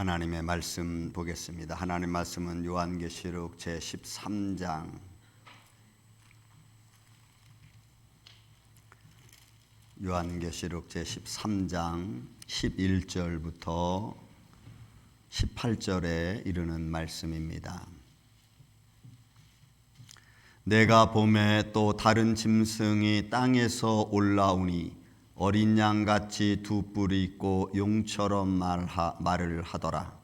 하나님의 말씀 보겠습니다. 하나님 말씀은 요한계시록 제13장 11절부터 18절에 이르는 말씀입니다. 내가 보매 또 다른 짐승이 땅에서 올라오니 어린 양같이 두 뿔이 있고 용처럼 말을 하더라.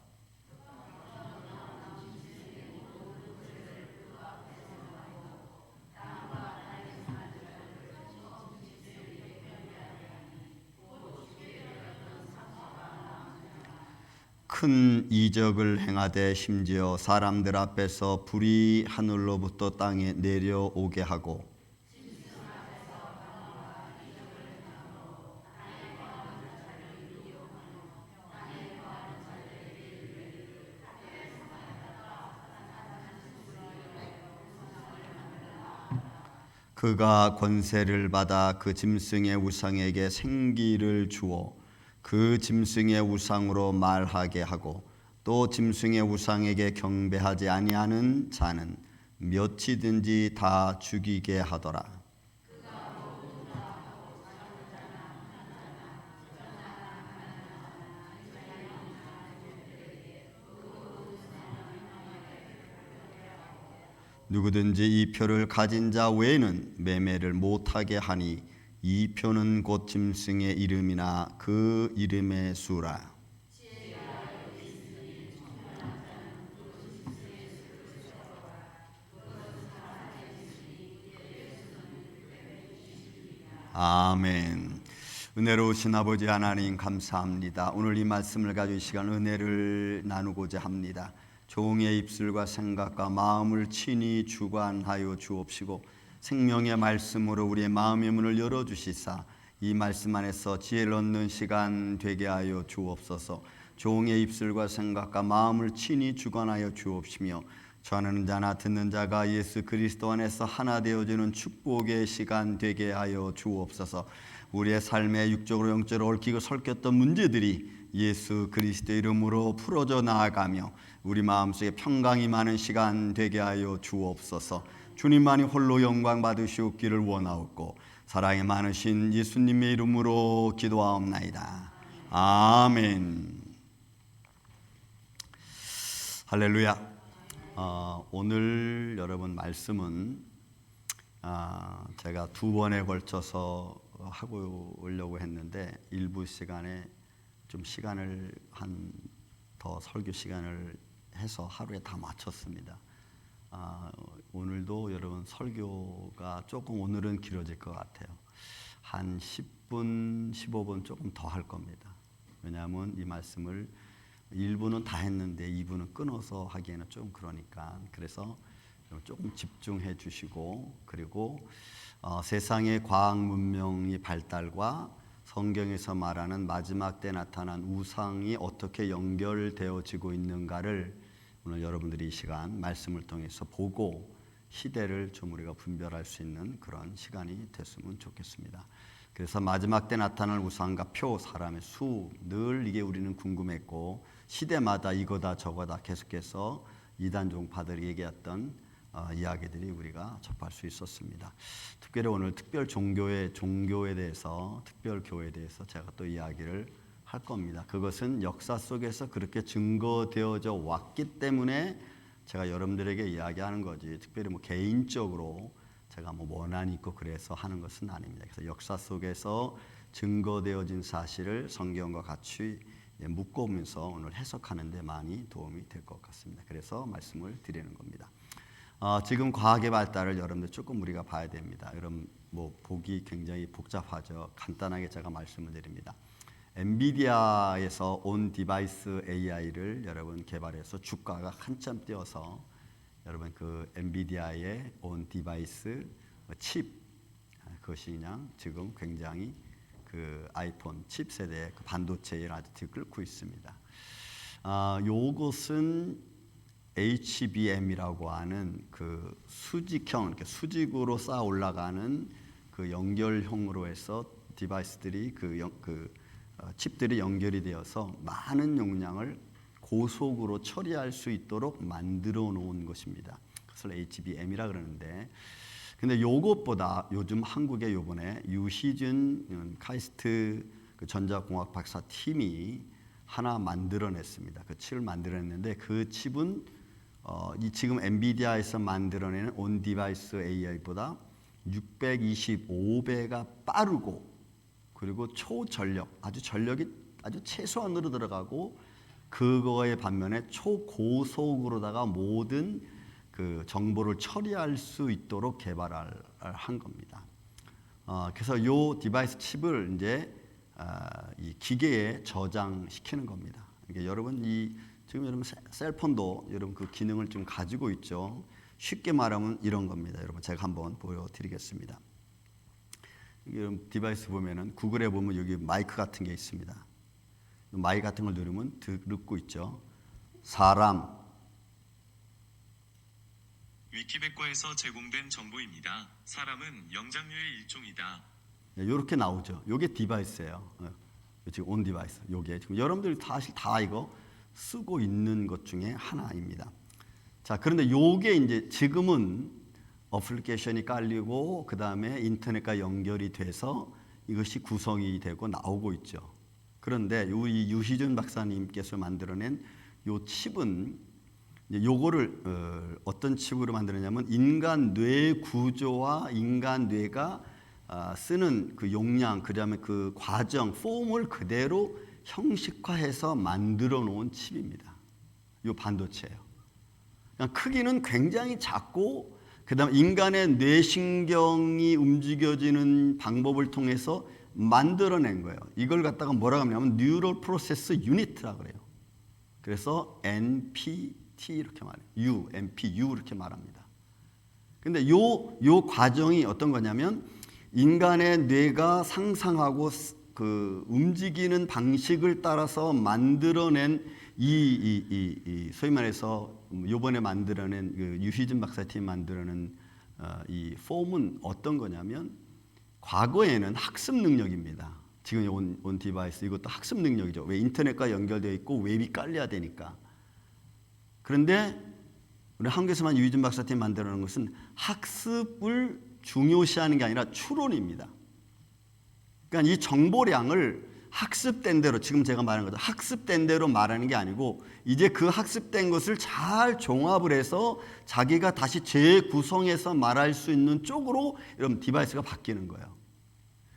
큰 이적을 행하되 심지어 사람들 앞에서 불이 하늘로부터 땅에 내려오게 하고 그가 권세를 받아 그 짐승의 우상에게 생기를 주어 그 짐승의 우상으로 말하게 하고 또 짐승의 우상에게 경배하지 아니하는 자는 몇이든지 다 죽이게 하더라. 누구든지 이 표를 가진 자 외에는 매매를 못하게 하니 이 표는 곧 짐승의 이름이나 그 이름의 수라. 아멘. 은혜로우신 아버지 하나님 감사합니다. 오늘 이 말씀을 가지고 이 시간 은혜를 나누고자 합니다. 종의 입술과 생각과 마음을 친히 주관하여 주옵시고 생명의 말씀으로 우리의 마음의 문을 열어주시사 이 말씀 안에서 지혜를 얻는 시간 되게 하여 주옵소서. 종의 입술과 생각과 마음을 친히 주관하여 주옵시며 전하는 자나 듣는 자가 예수 그리스도 안에서 하나 되어지는 축복의 시간 되게 하여 주옵소서. 우리의 삶에 육적으로 영적으로 얽히고 설켰던 문제들이 예수 그리스도 이름으로 풀어져 나아가며 우리 마음속에 평강이 많은 시간 되게 하여 주옵소서. 주님만이 홀로 영광 받으시옵기를 원하옵고 사랑이 많으신 예수님의 이름으로 기도하옵나이다. 아멘. 할렐루야. 오늘 여러분 말씀은 제가 두 번에 걸쳐서 하고 오려고 했는데 일부 시간에 좀 시간을 더 설교 시간을 해서 하루에 다 마쳤습니다. 오늘도 여러분 설교가 조금 오늘은 길어질 것 같아요. 한 10분, 15분 조금 더 할 겁니다. 왜냐하면 이 말씀을 1부는 다 했는데 2부는 끊어서 하기에는 좀 그러니까 그래서 조금 집중해 주시고 그리고 세상의 과학 문명의 발달과 성경에서 말하는 마지막 때 나타난 우상이 어떻게 연결되어지고 있는가를 오늘 여러분들이 이 시간 말씀을 통해서 보고 시대를 좀 우리가 분별할 수 있는 그런 시간이 됐으면 좋겠습니다. 그래서 마지막 때 나타날 우상과 표, 사람의 수, 늘 이게 우리는 궁금했고 시대마다 이거다 저거다 계속해서 이단 종파들이 얘기했던 이야기들이 우리가 접할 수 있었습니다. 특별히 오늘 특별 종교에 대해서 특별 교회에 대해서 제가 또 이야기를 할 겁니다. 그것은 역사 속에서 그렇게 증거되어져 왔기 때문에 제가 여러분들에게 이야기하는 거지 특별히 개인적으로 제가 원한이 있고 그래서 하는 것은 아닙니다. 그래서 역사 속에서 증거되어진 사실을 성경과 같이 묶어오면서 오늘 해석하는 데 많이 도움이 될 것 같습니다. 그래서 말씀을 드리는 겁니다. 지금 과학의 발달을 여러분들 조금 우리가 봐야 됩니다. 여러분 보기 굉장히 복잡하죠. 간단하게 제가 말씀을 드립니다. 엔비디아에서 온 디바이스 AI를 여러분 개발해서 주가가 한참 뛰어서 여러분 그 엔비디아의 온 디바이스 칩 그것이 그냥 지금 굉장히 그 아이폰 칩 세대의 그 반도체를 아주 끌고 있습니다. 요것은 HBM이라고 하는 그 수직형, 이렇게 수직으로 쌓아 올라가는 그 연결형으로 해서 디바이스들이 칩들이 연결이 되어서 많은 용량을 고속으로 처리할 수 있도록 만들어 놓은 것입니다. 그것을 HBM이라 그러는데, 근데 요것보다 요즘 한국에 요번에 유희준 카이스트 그 전자공학 박사 팀이 하나 만들어냈습니다. 그 칩을 만들어냈는데 그 칩은 이 지금 엔비디아에서 만들어내는 온 디바이스 AI보다 625배가 빠르고, 그리고 초전력, 전력이 아주 최소한으로 들어가고, 그거에 반면에 초고속으로다가 모든 그 정보를 처리할 수 있도록 개발을 한 겁니다. 그래서 요 디바이스 칩을 이제 이 기계에 저장시키는 겁니다. 그러니까 여러분 지금 여러분 셀폰도 여러분 그 기능을 좀 가지고 있죠. 쉽게 말하면 이런 겁니다. 여러분 제가 한번 보여드리겠습니다. 여러분 디바이스 보면은 구글에 보면 여기 마이크 같은 게 있습니다. 마이크 같은 걸 누르면 듣고 있죠. 사람. 위키백과에서 제공된 정보입니다. 사람은 영장류의 일종이다. 이렇게 나오죠. 이게 디바이스예요. 지금 온 디바이스. 이게 지금 여러분들이 사실 다 이거 쓰고 있는 것 중에 하나입니다. 자, 그런데 이게 이제 지금은 어플리케이션이 깔리고 그 다음에 인터넷과 연결이 돼서 이것이 구성이 되고 나오고 있죠. 그런데 이 유희준 박사님께서 만들어낸 이 칩은 요거를 어떤 칩으로 만들었냐면 인간 뇌 구조와 인간 뇌가 쓰는 그 용량, 그다음에 그 과정, 폼을 그대로 형식화해서 만들어 놓은 칩입니다. 이 반도체예요. 그냥 크기는 굉장히 작고, 그다음에 인간의 뇌신경이 움직여지는 방법을 통해서 만들어낸 거예요. 이걸 갖다가 뭐라고 하냐면 뉴럴 프로세스 유니트라고 그래요. 그래서 NPT 이렇게 말해요. NPU 이렇게 말합니다. 근데 요 과정이 어떤 거냐면 인간의 뇌가 상상하고 그 움직이는 방식을 따라서 만들어낸 소위 말해서 요번에 만들어낸 그 유희준 박사팀이 만들어낸 이 폼은 어떤 거냐면 과거에는 학습 능력입니다. 지금 온 디바이스 이것도 학습 능력이죠. 왜 인터넷과 연결되어 있고 웹이 깔려야 되니까. 그런데 우리 한국에서만 유희준 박사팀이 만들어낸 것은 학습을 중요시하는 게 아니라 추론입니다. 그러니까 이 정보량을 학습된 대로, 지금 제가 말하는 거죠. 학습된 대로 말하는 게 아니고 이제 그 학습된 것을 잘 종합을 해서 자기가 다시 재구성해서 말할 수 있는 쪽으로 이런 디바이스가 바뀌는 거예요.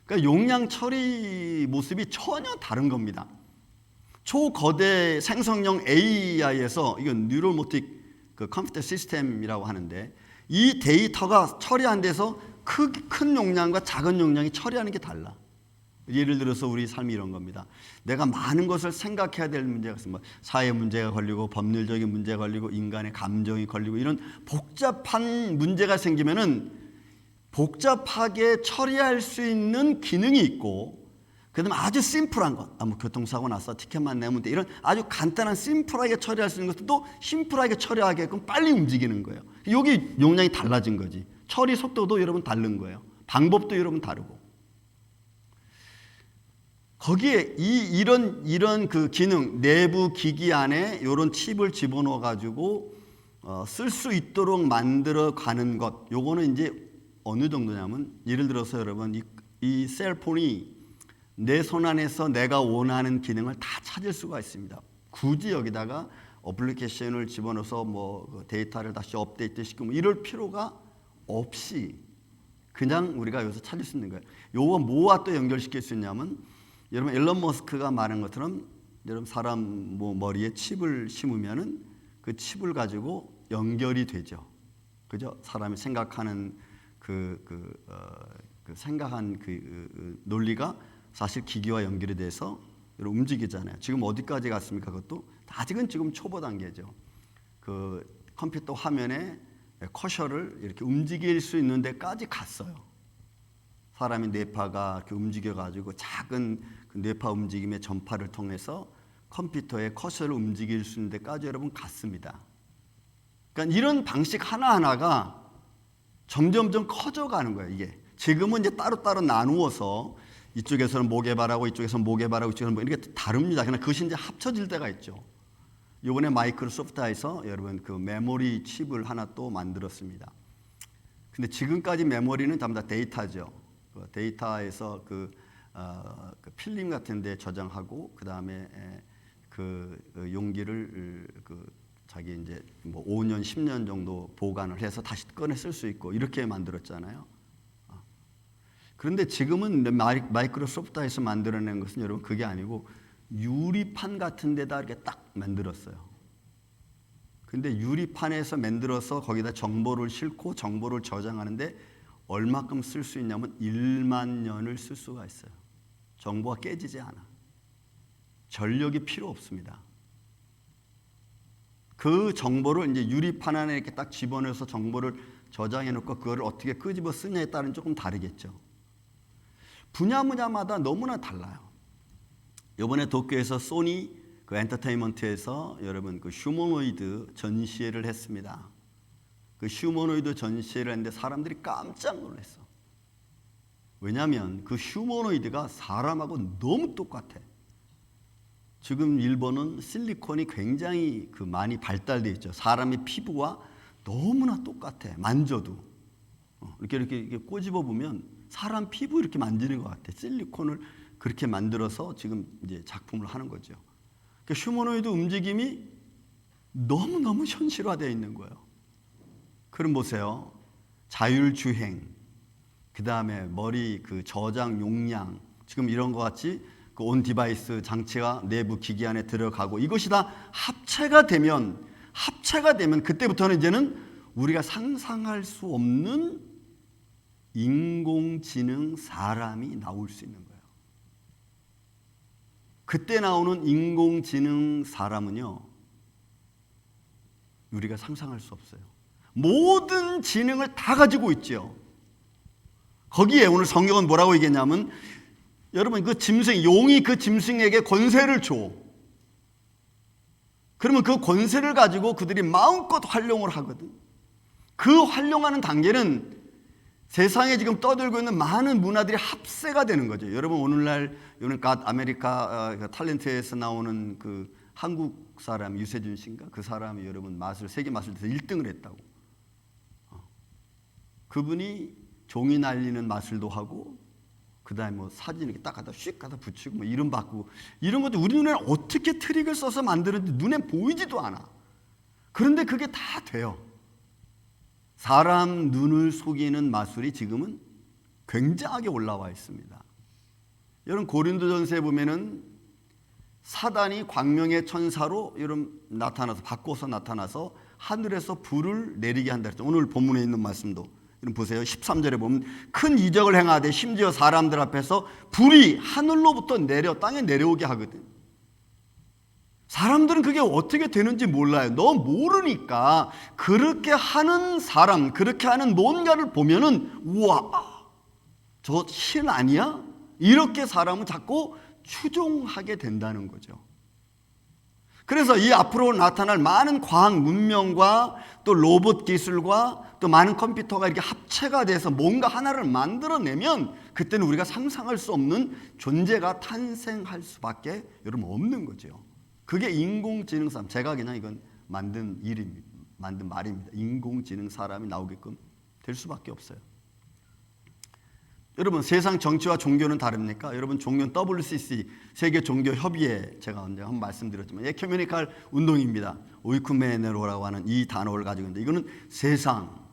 그러니까 용량 처리 모습이 전혀 다른 겁니다. 초거대 생성형 AI에서 이건 뉴럴모틱 그 컴퓨터 시스템이라고 하는데, 이 데이터가 처리 안 돼서 큰 용량과 작은 용량이 처리하는 게 달라. 예를 들어서 우리 삶이 이런 겁니다. 내가 많은 것을 생각해야 될 문제가 있습니다. 사회 문제가 걸리고 법률적인 문제가 걸리고 인간의 감정이 걸리고 이런 복잡한 문제가 생기면은 복잡하게 처리할 수 있는 기능이 있고, 그다음에 아주 심플한 것, 뭐 교통사고 났어 티켓만 내면 돼, 이런 아주 간단한 심플하게 처리할 수 있는 것도 심플하게 처리하게끔 빨리 움직이는 거예요. 여기 용량이 달라진 거지. 처리 속도도 여러분 다른 거예요. 방법도 여러분 다르고. 거기에 이런 그 기능, 내부 기기 안에 이런 칩을 집어넣어 가지고 쓸 수 있도록 만들어 가는 것, 요거는 이제 어느 정도냐면, 예를 들어서 여러분 이 셀폰이 내 손 안에서 내가 원하는 기능을 다 찾을 수가 있습니다. 굳이 여기다가 어플리케이션을 집어넣어서 뭐 데이터를 다시 업데이트 시키고 이럴 필요가 없이 그냥 우리가 여기서 찾을 수 있는 거예요. 요거 뭐와 또 연결시킬 수 있냐면, 여러분 일론 머스크가 말한 것처럼 여러분 사람 머리에 칩을 심으면은 그 칩을 가지고 연결이 되죠. 그죠? 사람이 생각하는 생각한 논리가 사실 기기와 연결이 돼서 움직이잖아요. 지금 어디까지 갔습니까? 그것도 아직은 지금 초보 단계죠. 그 컴퓨터 화면에 커셔를 이렇게 움직일 수 있는 데까지 갔어요. 사람이 뇌파가 이렇게 움직여가지고 작은 그 뇌파 움직임의 전파를 통해서 컴퓨터의 커서를 움직일 수 있는 데까지 여러분 갔습니다. 그러니까 이런 방식 하나하나가 점점점 커져가는 거예요. 이게 지금은 이제 따로따로 나누어서 이쪽에서는 뭐 개발하고 이쪽에서는 뭐 개발하고 이쪽에서는 뭐 이렇게 다릅니다. 그러나 그것이 이제 합쳐질 때가 있죠. 이번에 마이크로소프트에서 여러분 그 메모리 칩을 하나 또 만들었습니다. 근데 지금까지 메모리는 전부 다 데이터죠. 그 데이터에서 그 필름 같은 데 저장하고 그다음에 그 용기를 자기 이제 뭐 5년, 10년 정도 보관을 해서 다시 꺼내 쓸 수 있고 이렇게 만들었잖아요. 그런데 지금은 마이크로소프트에서 만들어낸 것은 여러분 그게 아니고 유리판 같은 데다 이렇게 딱 만들었어요. 근데 유리판에서 만들어서 거기다 정보를 싣고 정보를 저장하는데 얼마큼 쓸 수 있냐면 1만 년을 쓸 수가 있어요. 정보가 깨지지 않아. 전력이 필요 없습니다. 그 정보를 이제 유리판 안에 이렇게 딱 집어넣어서 정보를 저장해 놓고 그거를 어떻게 끄집어 쓰냐에 따른 조금 다르겠죠. 분야마다 너무나 달라요. 이번에 도쿄에서 소니 그 엔터테인먼트에서 여러분 그 휴머노이드 전시회를 했습니다. 그 휴머노이드 전시회를 했는데 사람들이 깜짝 놀랐어. 왜냐하면 그 휴머노이드가 사람하고 너무 똑같아. 지금 일본은 실리콘이 굉장히 그 많이 발달되어 있죠. 사람의 피부와 너무나 똑같아. 만져도 이렇게 꼬집어 보면 사람 피부 이렇게 만지는 것 같아. 실리콘을 그렇게 만들어서 지금 이제 작품을 하는 거죠. 그러니까 휴머노이드 움직임이 너무 현실화되어 있는 거예요. 그럼 보세요. 자율주행, 그 다음에 머리 그 저장 용량, 지금 이런 것 같이 그 온 디바이스 장치가 내부 기기 안에 들어가고 이것이 다 합체가 되면 그때부터는 이제는 우리가 상상할 수 없는 인공지능 사람이 나올 수 있는 거예요. 그때 나오는 인공지능 사람은요, 우리가 상상할 수 없어요. 모든 지능을 다 가지고 있죠. 거기에 오늘 성경은 뭐라고 얘기했냐면, 여러분 그 짐승, 용이 그 짐승에게 권세를 줘. 그러면 그 권세를 가지고 그들이 마음껏 활용을 하거든. 그 활용하는 단계는 세상에 지금 떠들고 있는 많은 문화들이 합세가 되는 거죠. 여러분 오늘날 갓 아메리카 탤런트에서 나오는 그 한국 사람 유세준 씨인가? 그 사람이 여러분 세계 마술대에서 1등을 했다고. 그분이 종이 날리는 마술도 하고 그 다음에 뭐 사진 이렇게 딱 갖다 휙 갖다 붙이고 뭐 이름 바꾸고 이런 것도 우리 눈에는 어떻게 트릭을 써서 만드는지 눈에 보이지도 않아. 그런데 그게 다 돼요. 사람 눈을 속이는 마술이 지금은 굉장하게 올라와 있습니다. 여러분 고린도전서에 보면은 사단이 광명의 천사로 여러분 나타나서 바꿔서 나타나서 하늘에서 불을 내리게 한다 그랬죠. 오늘 본문에 있는 말씀도 여러분 보세요. 13절에 보면 큰 이적을 행하되 심지어 사람들 앞에서 불이 하늘로부터 땅에 내려오게 하거든. 사람들은 그게 어떻게 되는지 몰라요. 너무 모르니까 그렇게 하는 사람, 그렇게 하는 뭔가를 보면은 우와, 저 신 아니야? 이렇게 사람은 자꾸 추종하게 된다는 거죠. 그래서 이 앞으로 나타날 많은 과학 문명과 또 로봇 기술과 또 많은 컴퓨터가 이렇게 합체가 돼서 뭔가 하나를 만들어내면 그때는 우리가 상상할 수 없는 존재가 탄생할 수밖에 여러분 없는 거죠. 그게 인공지능 사람. 제가 그냥 이건 만든 말입니다. 인공지능 사람이 나오게끔 될 수밖에 없어요. 여러분 세상 정치와 종교는 다릅니까? 여러분 종교는 WCC 세계 종교 협의회 제가 언제 한번 말씀드렸지만 에큐메니칼 운동입니다. 오이쿠메네로라고 하는 이 단어를 가지고 있는데 이거는 세상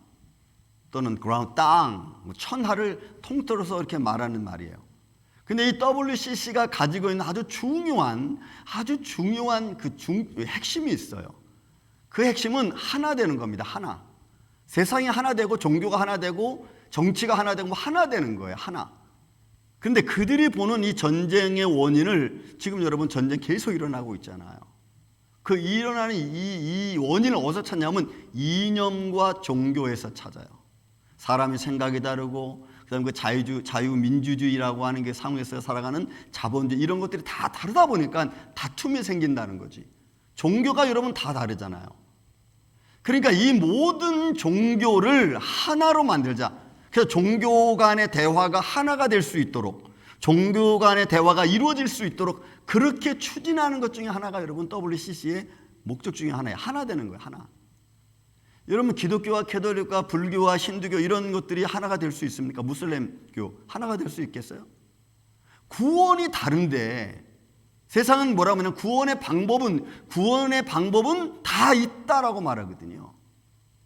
또는 그라운드 땅, 천하를 통틀어서 이렇게 말하는 말이에요. 근데 이 WCC가 가지고 있는 아주 중요한 그 핵심이 있어요. 그 핵심은 하나 되는 겁니다. 하나. 세상이 하나 되고 종교가 하나 되고 정치가 하나 되고 하나 되는 거예요. 하나. 그런데 그들이 보는 이 전쟁의 원인을 지금 여러분 전쟁 계속 일어나고 있잖아요. 그 일어나는 이 원인을 어디서 찾냐면 이념과 종교에서 찾아요. 사람의 생각이 다르고 그다음에 그 자유민주주의라고 하는 게 상황에서 살아가는 자본주의 이런 것들이 다 다르다 보니까 다툼이 생긴다는 거지. 종교가 여러분 다 다르잖아요. 그러니까 이 모든 종교를 하나로 만들자. 그래서 종교 간의 대화가 하나가 될 수 있도록 종교 간의 대화가 이루어질 수 있도록 그렇게 추진하는 것 중에 하나가 여러분 WCC의 목적 중에 하나예요. 하나 되는 거예요. 하나. 여러분 기독교와 캐톨릭과 불교와 힌두교 이런 것들이 하나가 될 수 있습니까? 무슬림교 하나가 될 수 있겠어요? 구원이 다른데 세상은 뭐라고 하면 구원의 방법은 다 있다라고 말하거든요.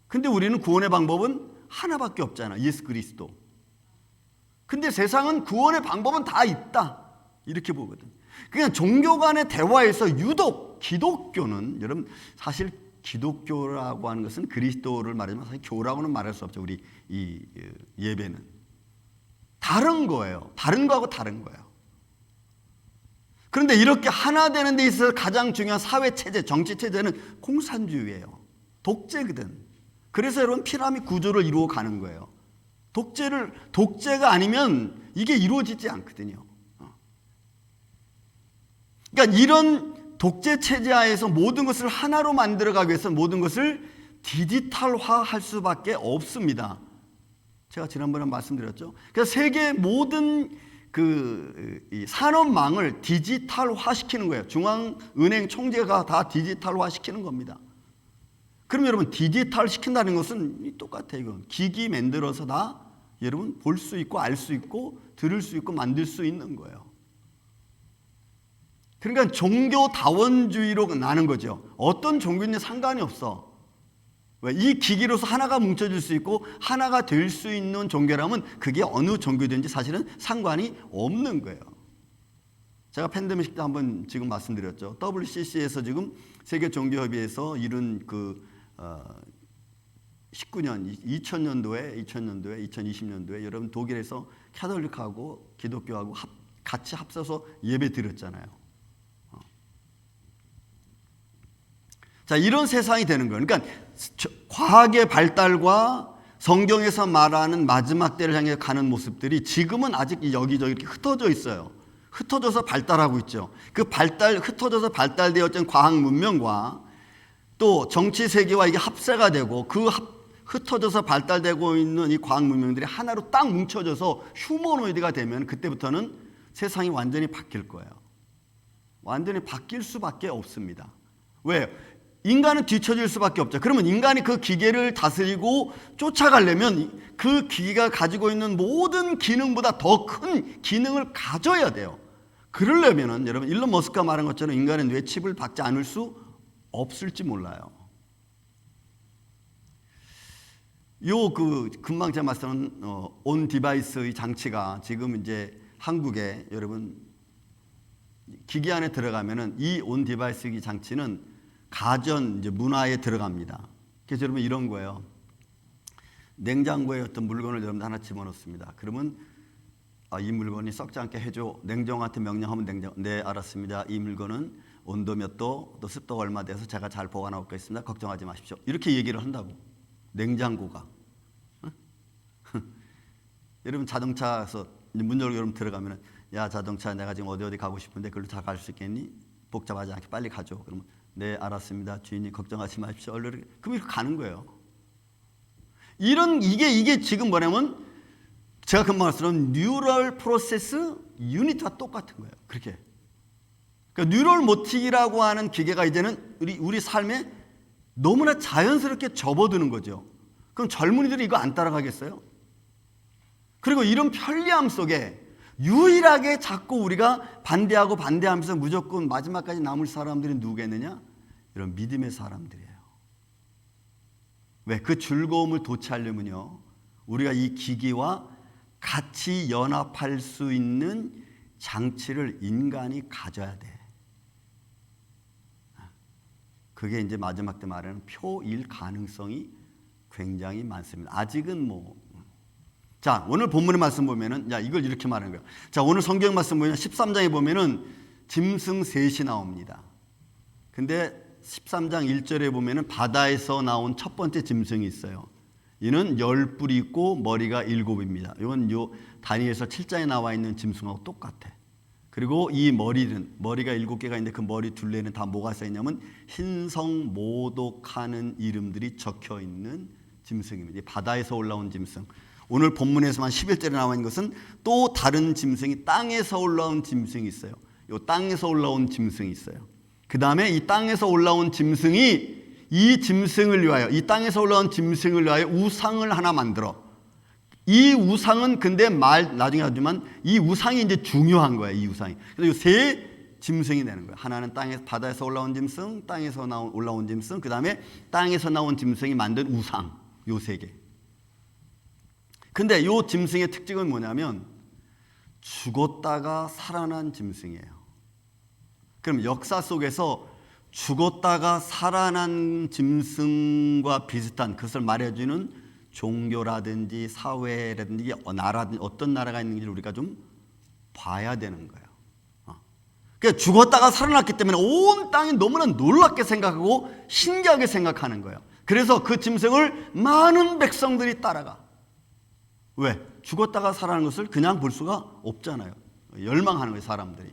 근데 우리는 구원의 방법은 하나밖에 없잖아. 예수 그리스도. 근데 세상은 구원의 방법은 다 있다. 이렇게 보거든. 그냥 종교 간의 대화에서 유독 기독교는 여러분 사실 기독교라고 하는 것은 그리스도를 말하지만 사실 교라고는 말할 수 없죠. 우리 이 예배는 다른 거예요. 다른 거하고 다른 거예요. 그런데 이렇게 하나 되는 데 있어서 가장 중요한 사회 체제, 정치 체제는 공산주의예요. 독재거든. 그래서 여러분 피라미드 구조를 이루어 가는 거예요. 독재가 아니면 이게 이루어지지 않거든요. 그러니까 이런 독재 체제 하에서 모든 것을 하나로 만들어가기 위해서 모든 것을 디지털화할 수밖에 없습니다. 제가 지난번에 말씀드렸죠. 그래서 세계 모든 이 산업망을 디지털화 시키는 거예요. 중앙은행 총재가 다 디지털화 시키는 겁니다. 그럼 여러분 디지털 시킨다는 것은 똑같아요. 이건 기기 만들어서 다 여러분 볼 수 있고 알 수 있고 들을 수 있고 만들 수 있는 거예요. 그러니까 종교다원주의로 나는 거죠. 어떤 종교인지 상관이 없어. 왜? 이 기기로서 하나가 뭉쳐질 수 있고 하나가 될 수 있는 종교라면 그게 어느 종교든지 사실은 상관이 없는 거예요. 제가 팬데믹 때 한번 지금 말씀드렸죠. WCC에서 지금 세계종교협의회에서 이룬 2020년도에 2020년도에 여러분 독일에서 캐톨릭하고 기독교하고 같이 합쳐서 예배 드렸잖아요. 자, 이런 세상이 되는 거예요. 그러니까 과학의 발달과 성경에서 말하는 마지막 때를 향해 가는 모습들이 지금은 아직 여기저기 이렇게 흩어져 있어요. 흩어져서 발달하고 있죠. 흩어져서 발달되었던 과학 문명과 또 정치 세계와 이게 합세가 되고 흩어져서 발달되고 있는 이 과학 문명들이 하나로 딱 뭉쳐져서 휴머노이드가 되면 그때부터는 세상이 완전히 바뀔 거예요. 완전히 바뀔 수밖에 없습니다. 왜요? 인간은 뒤처질 수밖에 없죠. 그러면 인간이 그 기계를 다스리고 쫓아가려면 그 기계가 가지고 있는 모든 기능보다 더 큰 기능을 가져야 돼요. 그러려면은 여러분 일론 머스크가 말한 것처럼 인간은 뇌 칩을 받지 않을 수 없을지 몰라요. 금방 제가 말씀한 온 디바이스의 장치가 지금 이제 한국에 여러분 기기 안에 들어가면은 이 온 디바이스 장치는 가전 이제 문화에 들어갑니다. 그래서 여러분 이런 거예요. 냉장고에 어떤 물건을 여러분 하나 집어넣습니다. 그러면 이 물건이 썩지 않게 해줘. 냉정한테 명령하면 네 알았습니다. 이 물건은 온도 몇 도, 또 습도가 얼마 돼서 제가 잘 보관하고 있겠습니다. 걱정하지 마십시오. 이렇게 얘기를 한다고. 냉장고가. 여러분 자동차에서 문 열고 여러분 들어가면 야 자동차 내가 지금 어디 가고 싶은데 그걸로 다 갈 수 있겠니? 복잡하지 않게 빨리 가줘. 그러면 네 알았습니다. 주인님 걱정하지 마십시오. 얼른 그럼 이렇게 가는 거예요. 이게 지금 뭐냐면 제가 금방 말씀드린 뉴럴 프로세스 유닛과 똑같은 거예요. 그렇게. 그러니까 뉴럴 모틱이라고 하는 기계가 이제는 우리 삶에 너무나 자연스럽게 접어드는 거죠. 그럼 젊은이들이 이거 안 따라가겠어요? 그리고 이런 편리함 속에 유일하게 자꾸 우리가 반대하면서 무조건 마지막까지 남을 사람들이 누구겠느냐? 이런 믿음의 사람들이에요. 왜? 그 즐거움을 도취하려면요. 우리가 이 기기와 같이 연합할 수 있는 장치를 인간이 가져야 돼. 그게 이제 마지막 때 말하는 표일 가능성이 굉장히 많습니다. 아직은 자, 오늘 본문의 말씀 보면은, 이걸 이렇게 말하는 거예요. 자, 오늘 성경 말씀 보면 13장에 보면은 짐승 셋이 나옵니다. 근데 13장 1절에 보면은 바다에서 나온 첫 번째 짐승이 있어요. 이는 10뿔이 있고 머리가 7입니다. 이건 다니엘서 7장에 나와 있는 짐승하고 똑같아. 그리고 이 머리가 7개가 있는데 그 머리 둘레는 다 뭐가 써있냐면 흰성 모독하는 이름들이 적혀 있는 짐승입니다. 이 바다에서 올라온 짐승. 오늘 본문에서만 11절에 나와 있는 것은 또 다른 짐승이 땅에서 올라온 짐승이 있어요. 이 땅에서 올라온 짐승이 있어요. 그 다음에 이 땅에서 올라온 짐승이 이 짐승을 위하여, 이 땅에서 올라온 짐승을 위하여 우상을 하나 만들어. 이 우상은 근데 나중에 하지만 이 우상이 이제 중요한 거예요. 이 우상이. 그래서 세 짐승이 되는 거예요. 하나는 바다에서 올라온 짐승, 땅에서 올라온 짐승, 그 다음에 땅에서 나온 짐승이 만든 우상. 요 세 개. 근데 요 짐승의 특징은 뭐냐면 죽었다가 살아난 짐승이에요. 그럼 역사 속에서 죽었다가 살아난 짐승과 비슷한 그것을 말해주는 종교라든지 사회라든지 나라든지 어떤 나라가 있는지 우리가 좀 봐야 되는 거예요. 그러니까 죽었다가 살아났기 때문에 온 땅이 너무나 놀랍게 생각하고 신기하게 생각하는 거예요. 그래서 그 짐승을 많은 백성들이 따라가. 왜? 죽었다가 살아난 것을 그냥 볼 수가 없잖아요. 열망하는 거예요, 사람들이.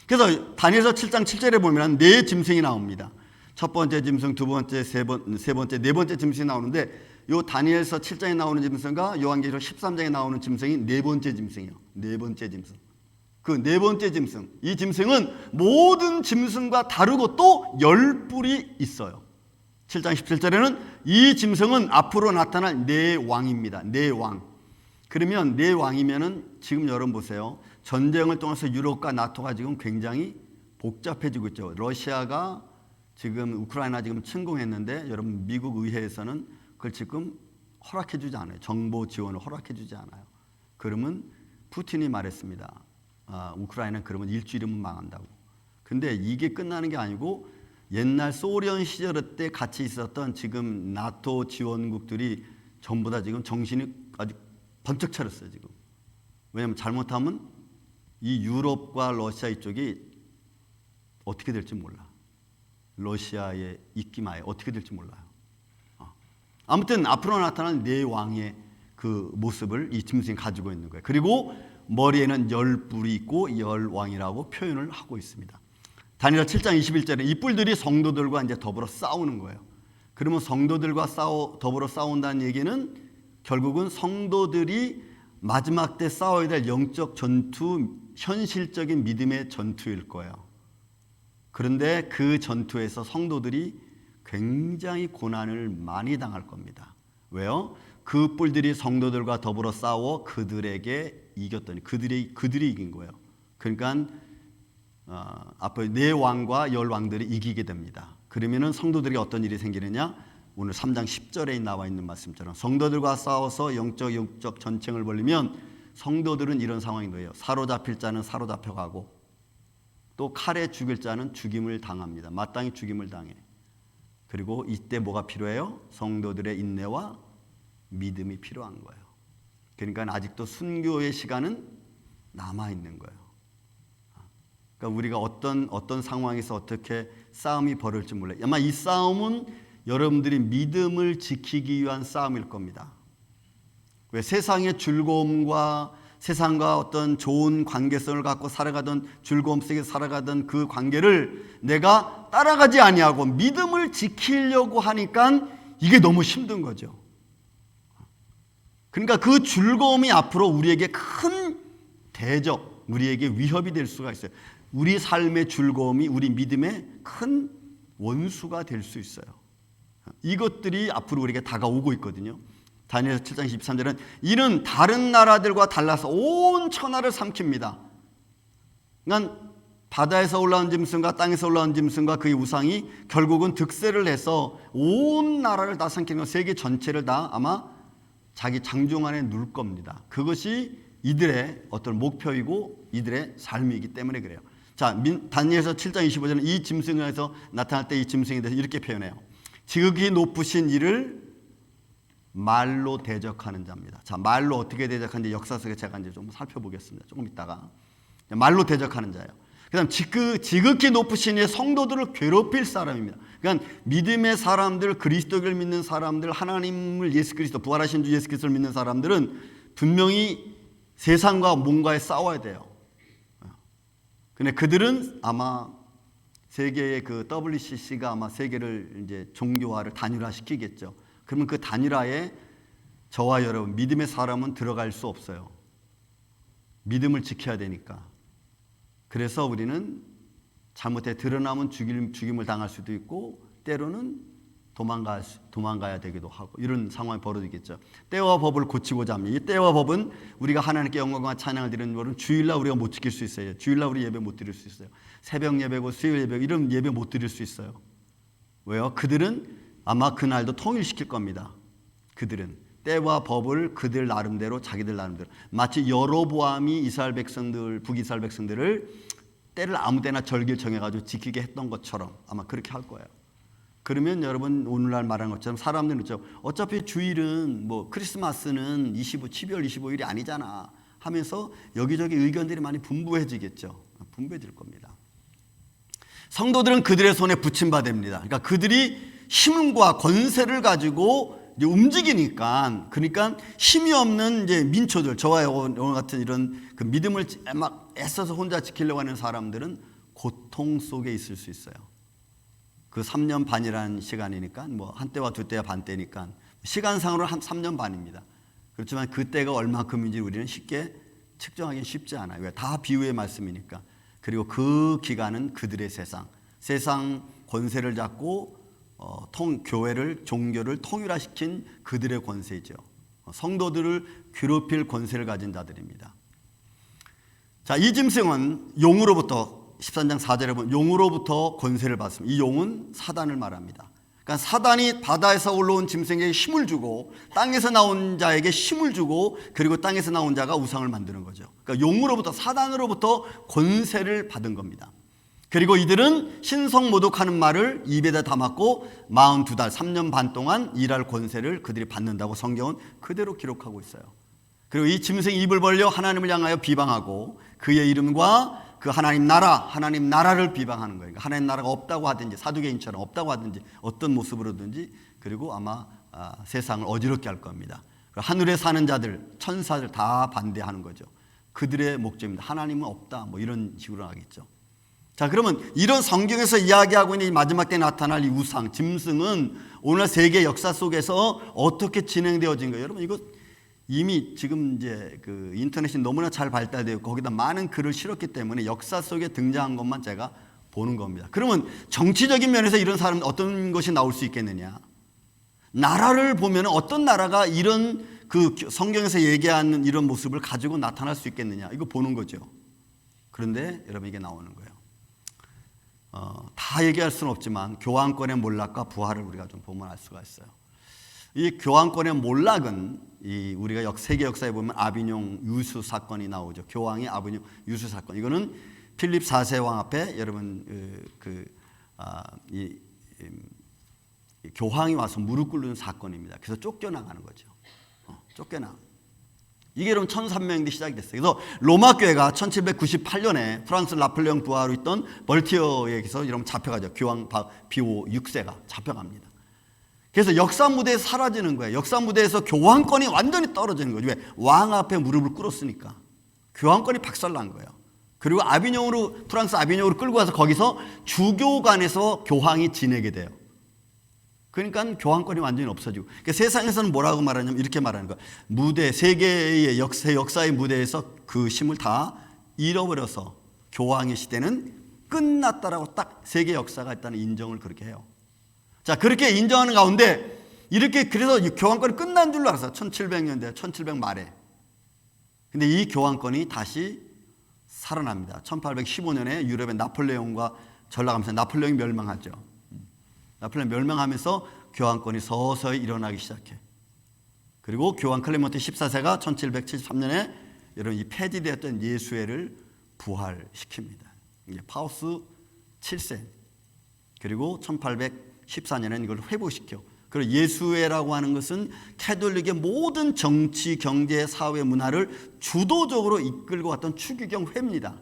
그래서 다니엘서 7장 7절에 보면 네 짐승이 나옵니다. 첫 번째 짐승, 두 번째, 세 번째, 네 번째 짐승이 나오는데 요 다니엘서 7장에 나오는 짐승과 요한계시록 13장에 나오는 짐승이 네 번째 짐승이에요. 네 번째 짐승. 그 네 번째 짐승. 이 짐승은 모든 짐승과 다르고 또 열뿔이 있어요. 7장 17절에는 이 짐승은 앞으로 나타날 네 왕입니다. 네 왕. 그러면 네 왕이면은 지금 여러분 보세요. 전쟁을 통해서 유럽과 나토가 지금 굉장히 복잡해지고 있죠. 러시아가 지금 우크라이나 지금 침공했는데 여러분 미국 의회에서는 그걸 지금 허락해주지 않아요. 정보 지원을 허락해주지 않아요. 그러면 푸틴이 말했습니다. 우크라이나는 그러면 일주일이면 망한다고. 근데 이게 끝나는 게 아니고 옛날 소련 시절 때 같이 있었던 지금 나토 지원국들이 전부 다 지금 정신이 아주 번쩍 차렸어요. 지금. 왜냐하면 잘못하면 이 유럽과 러시아 이쪽이 어떻게 될지 몰라. 러시아의 입김하에 어떻게 될지 몰라요. 아무튼 앞으로 나타난 네 왕의 그 모습을 이 짐승이 가지고 있는 거예요. 그리고 머리에는 열 뿔이 있고 열 왕이라고 표현을 하고 있습니다. 다니엘 7장 21절에 이 뿔들이 성도들과 이제 더불어 싸우는 거예요. 그러면 성도들과 더불어 싸운다는 얘기는 결국은 성도들이 마지막 때 싸워야 될 영적 전투, 현실적인 믿음의 전투일 거예요. 그런데 그 전투에서 성도들이 굉장히 고난을 많이 당할 겁니다. 왜요? 그 뿔들이 성도들과 더불어 싸워 그들에게 이겼더니 그들이 이긴 거예요. 그러니까 앞으로 네 왕과 열 왕들이 이기게 됩니다. 그러면은 성도들이 어떤 일이 생기느냐? 오늘 3장 10절에 나와 있는 말씀처럼 성도들과 싸워서 영적 전쟁을 벌이면 성도들은 이런 상황인 거예요. 사로잡힐 자는 사로잡혀가고 또 칼에 죽일 자는 죽임을 당합니다. 마땅히 죽임을 당해. 그리고 이때 뭐가 필요해요? 성도들의 인내와 믿음이 필요한 거예요. 그러니까 아직도 순교의 시간은 남아있는 거예요. 그러니까 우리가 어떤 상황에서 어떻게 싸움이 벌어질지 몰라요. 아마 이 싸움은 여러분들이 믿음을 지키기 위한 싸움일 겁니다. 왜 세상의 즐거움과 세상과 어떤 좋은 관계성을 갖고 살아가던 즐거움 속에 살아가던 그 관계를 내가 따라가지 아니하고 믿음을 지키려고 하니까 이게 너무 힘든 거죠. 그러니까 그 즐거움이 앞으로 우리에게 큰 대적, 우리에게 위협이 될 수가 있어요. 우리 삶의 즐거움이 우리 믿음의 큰 원수가 될 수 있어요. 이것들이 앞으로 우리에게 다가오고 있거든요. 다니엘서 7장 23절은 이는 다른 나라들과 달라서 온 천하를 삼킵니다. 그러니까 바다에서 올라온 짐승과 땅에서 올라온 짐승과 그의 우상이 결국은 득세를 해서 온 나라를 다 삼키는 세계 전체를 다 아마 자기 장중 안에 누를 겁니다. 그것이 이들의 어떤 목표이고 이들의 삶이기 때문에 그래요. 자, 다니엘서 7장 25절은 이 짐승에서 나타날 때 이 짐승에 대해서 이렇게 표현해요. 지극히 높으신 이를 말로 대적하는 자입니다. 자, 말로 어떻게 대적하는지 역사 속에 제가 이제 좀 살펴보겠습니다. 조금 있다가. 말로 대적하는 자예요. 그다음 지극히 높으신 이의 성도들을 괴롭힐 사람입니다. 그러니까 믿음의 사람들, 그리스도를 믿는 사람들, 하나님을 예수 그리스도 부활하신 주 예수 그리스도를 믿는 사람들은 분명히 세상과 뭔가에 싸워야 돼요. 근데 그들은 아마 세계의 그 WCC가 아마 세계를 이제 종교화를 단일화시키겠죠. 그러면 그 단일화에 저와 여러분 믿음의 사람은 들어갈 수 없어요. 믿음을 지켜야 되니까. 그래서 우리는 잘못해 드러나면 죽임을 당할 수도 있고 때로는 도망가야 되기도 하고 이런 상황이 벌어지겠죠. 때와 법을 고치고자 합니다. 이 때와 법은 우리가 하나님께 영광과 찬양을 드리는 것은 주일날 우리가 못 지킬 수 있어요. 주일날 우리 예배 못 드릴 수 있어요. 새벽 예배고 수요일 예배 이런 예배 못 드릴 수 있어요. 왜요? 그들은 아마 그날도 통일시킬 겁니다. 그들은 때와 법을 그들 나름대로 자기들 나름대로 마치 여로보암이 이스라엘 백성들 북이스라엘 백성들을 때를 아무데나 절기를 정해가지고 지키게 했던 것처럼 아마 그렇게 할 거예요. 그러면 여러분 오늘날 말하는 것처럼 사람들은 그렇죠. 어차피 주일은 뭐 크리스마스는 12월 25일이 아니잖아 하면서 여기저기 의견들이 많이 분분해지겠죠. 분분해질 겁니다. 성도들은 그들의 손에 붙임받습니다. 그러니까 그들이 힘과 권세를 가지고 이제 움직이니까 그러니까 힘이 없는 이제 민초들 저와 오늘 같은 이런 그 믿음을 막 애써서 혼자 지키려고 하는 사람들은 고통 속에 있을 수 있어요. 그 3년 반이라는 시간이니까 뭐 한때와 두때와 반때니까 시간상으로 한 3년 반입니다. 그렇지만 그 때가 얼마큼인지 우리는 쉽게 측정하기는 쉽지 않아요. 다 비유의 말씀이니까. 그리고 그 기간은 그들의 세상 권세를 잡고 교회를 종교를 통일화시킨 그들의 권세죠. 성도들을 괴롭힐 권세를 가진 자들입니다. 자, 이 짐승은 용으로부터 13장 4절에 보면 용으로부터 권세를 받습니다. 이 용은 사단을 말합니다. 그러니까 사단이 바다에서 올라온 짐승에게 힘을 주고 땅에서 나온 자에게 힘을 주고 그리고 땅에서 나온 자가 우상을 만드는 거죠. 그러니까 용으로부터 사단으로부터 권세를 받은 겁니다. 그리고 이들은 신성모독하는 말을 입에다 담았고 42달 3년 반 동안 일할 권세를 그들이 받는다고 성경은 그대로 기록하고 있어요. 그리고 이 짐승이 입을 벌려 하나님을 향하여 비방하고 그의 이름과 그 하나님 나라를 비방하는 거예요. 그러니까 하나님 나라가 없다고 하든지 사두개인처럼 없다고 하든지 어떤 모습으로든지 그리고 아마 세상을 어지럽게 할 겁니다. 하늘에 사는 자들, 천사들 다 반대하는 거죠. 그들의 목적입니다. 하나님은 없다 뭐 이런 식으로 하겠죠. 자, 그러면 이런 성경에서 이야기하고 있는 이 마지막 때 나타날 이 우상, 짐승은 오늘 세계 역사 속에서 어떻게 진행되어진 거예요? 여러분 이거 이미 지금 이제 그 인터넷이 너무나 잘 발달되어 거기다 많은 글을 실었기 때문에 역사 속에 등장한 것만 제가 보는 겁니다. 그러면 정치적인 면에서 이런 사람 어떤 것이 나올 수 있겠느냐? 나라를 보면 어떤 나라가 이런 그 성경에서 얘기하는 이런 모습을 가지고 나타날 수 있겠느냐? 이거 보는 거죠. 그런데 여러분 이게 나오는 거예요. 다 얘기할 수는 없지만 교황권의 몰락과 부활을 우리가 좀 보면 알 수가 있어요. 이 교황권의 몰락은 우리가 세계 역사에 보면 아비뇽 유수 사건이 나오죠. 교황의 아비뇽 유수 사건. 이거는 필립 4세 왕 앞에 여러분 교황이 와서 무릎 꿇는 사건입니다. 그래서 쫓겨나가는 거죠. 쫓겨나. 이게 그럼 1300년대 시작이 됐어요. 그래서 로마 교회가 1798년에 프랑스 나폴레옹 부하로 있던 벌티어에게서 여러분 잡혀가죠. 교황 비오 6세가 잡혀갑니다. 그래서 역사 무대에서 사라지는 거예요. 역사 무대에서 교황권이 완전히 떨어지는 거죠. 왜? 왕 앞에 무릎을 꿇었으니까. 교황권이 박살난 거예요. 그리고 프랑스 아비뇽으로 끌고 가서 거기서 주교관에서 교황이 지내게 돼요. 그러니까 교황권이 완전히 없어지고. 그러니까 세상에서는 뭐라고 말하냐면 이렇게 말하는 거예요. 무대, 세계의 역사의 무대에서 그 힘을 다 잃어버려서 교황의 시대는 끝났다라고 딱 세계 역사가 있다는 인정을 그렇게 해요. 자, 그렇게 인정하는 가운데 이렇게 그래서 교황권이 끝난 줄로 알았어요. 1700년대, 1700 말에. 근데 이 교황권이 다시 살아납니다. 1815년에 유럽의 나폴레옹과 전락하면서 나폴레옹이 멸망하죠. 나폴레옹 멸망하면서 교황권이 서서히 일어나기 시작해. 그리고 교황 클레멘트 14세가 1773년에 여러분 이 폐지되었던 예수회를 부활시킵니다. 파우스 7세. 그리고 1814년에는 이걸 회복시켜. 그리고 예수회라고 하는 것은 캐톨릭의 모든 정치, 경제, 사회, 문화를 주도적으로 이끌고 왔던 추기경 회입니다.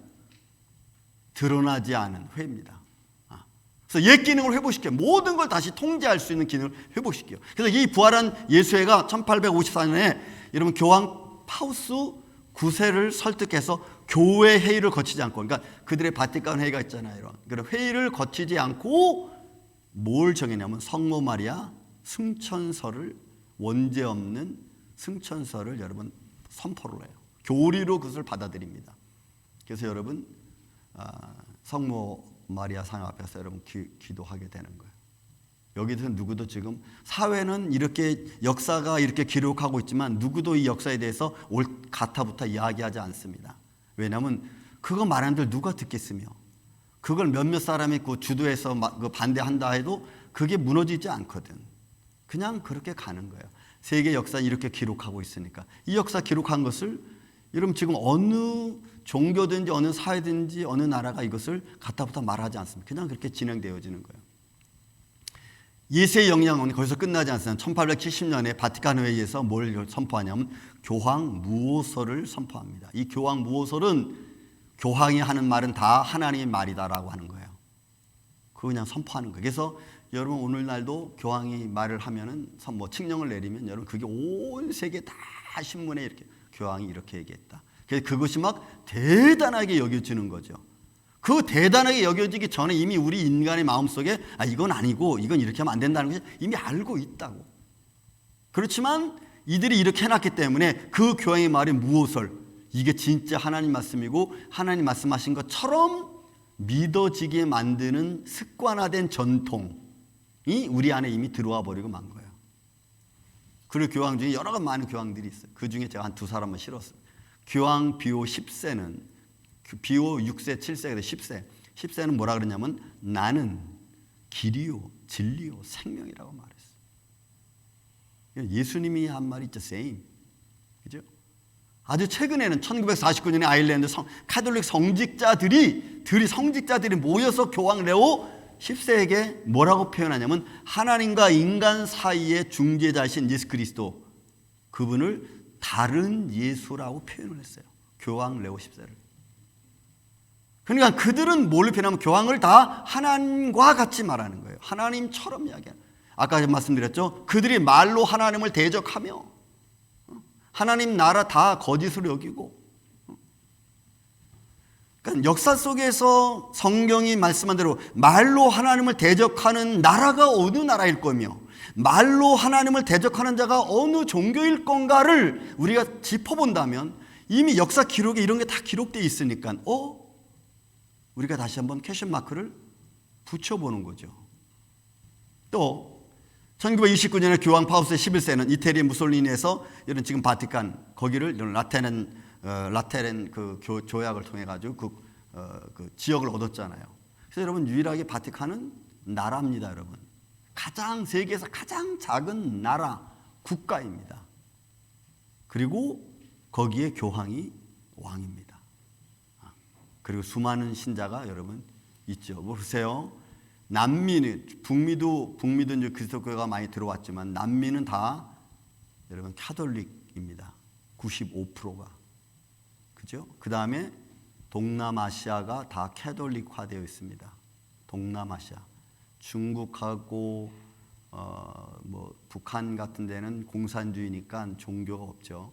드러나지 않은 회입니다. 그래서 옛 기능을 회복시켜. 모든 걸 다시 통제할 수 있는 기능을 회복시켜. 그래서 이 부활한 예수회가 1854년에 여러분 교황 파우스 9세를 설득해서 교회 회의를 거치지 않고, 그러니까 그들의 바티칸 회의가 있잖아요. 그런 회의를 거치지 않고 뭘 정했냐면 성모 마리아 승천서를, 원죄 없는 승천서를 여러분 선포를 해요. 교리로 그것을 받아들입니다. 그래서 여러분 성모 마리아 상 앞에서 여러분 기도하게 되는 거예요. 여기서 누구도 지금 사회는 이렇게 역사가 이렇게 기록하고 있지만 누구도 이 역사에 대해서 옳다부터 이야기하지 않습니다. 왜냐하면 그거 말하는 누가 듣겠으며 그걸 몇몇 사람이 그 주도해서 반대한다 해도 그게 무너지지 않거든. 그냥 그렇게 가는 거예요. 세계 역사 이렇게 기록하고 있으니까 이 역사 기록한 것을 여러분 지금 어느 종교든지 어느 사회든지 어느 나라가 이것을 갖다부터 말하지 않습니다. 그냥 그렇게 진행되어지는 거예요. 예수의 영향은 거기서 끝나지 않습니다. 1870년에 바티칸 회의에서 뭘 선포하냐면 교황 무오설을 선포합니다. 이 교황 무오설은 교황이 하는 말은 다 하나님의 말이다라고 하는 거예요. 그거 그냥 선포하는 거예요. 그래서 여러분 오늘날도 교황이 말을 하면은 뭐 칙령을 내리면 여러분 그게 온 세계 다 신문에 이렇게 교황이 이렇게 얘기했다. 그래서 그것이 막 대단하게 여겨지는 거죠. 그 대단하게 여겨지기 전에 이미 우리 인간의 마음속에 이건 아니고 이건 이렇게 하면 안 된다는 것을 이미 알고 있다고. 그렇지만 이들이 이렇게 해놨기 때문에 그 교황의 말이 무오설, 이게 진짜 하나님 말씀이고 하나님 말씀하신 것처럼 믿어지게 만드는 습관화된 전통이 우리 안에 이미 들어와 버리고 만 거예요. 그리고 교황 중에 여러 가지 많은 교황들이 있어요. 그 중에 제가 한 두 사람을 실었어요. 교황 비오 10세는 비오 6세, 7세, 10세. 10세는 뭐라 그러냐면 나는 길이요, 진리요, 생명이라고 말했어요. 예수님이 한 말이 있죠. same. 그죠? 아주 최근에는 1949년에 아일랜드 카톨릭 성직자들이 모여서 교황 레오 10세에게 뭐라고 표현하냐면 하나님과 인간 사이의 중재자이신 예수 그리스도, 그분을 다른 예수라고 표현을 했어요. 교황 레오 10세를. 그러니까 그들은 뭘 표현하면 교황을 다 하나님과 같이 말하는 거예요. 하나님처럼 이야기하는. 아까 말씀드렸죠. 그들이 말로 하나님을 대적하며 하나님 나라 다 거짓으로 여기고. 그러니까 역사 속에서 성경이 말씀한 대로 말로 하나님을 대적하는 나라가 어느 나라일 거며 말로 하나님을 대적하는 자가 어느 종교일 건가를 우리가 짚어본다면 이미 역사 기록에 이런 게 다 기록되어 있으니까 우리가 다시 한번 퀘션 마크를 붙여보는 거죠. 또 1929년에 교황 파우스 11세는 이태리 무솔리니에서 이런 지금 바티칸 거기를 라테란 그 조약을 통해 가지고 그 지역을 얻었잖아요. 그래서 여러분 유일하게 바티칸은 나라입니다, 여러분. 세계에서 가장 작은 나라 국가입니다. 그리고 거기에 교황이 왕입니다. 그리고 수많은 신자가 여러분 있죠. 보세요. 남미는 북미도 이제 그리스도교가 많이 들어왔지만 남미는 다 여러분 카톨릭입니다. 95%가. 그죠? 그다음에 동남아시아가 다 카톨릭화되어 있습니다. 동남아시아. 중국하고 뭐 북한 같은 데는 공산주의니까 종교가 없죠.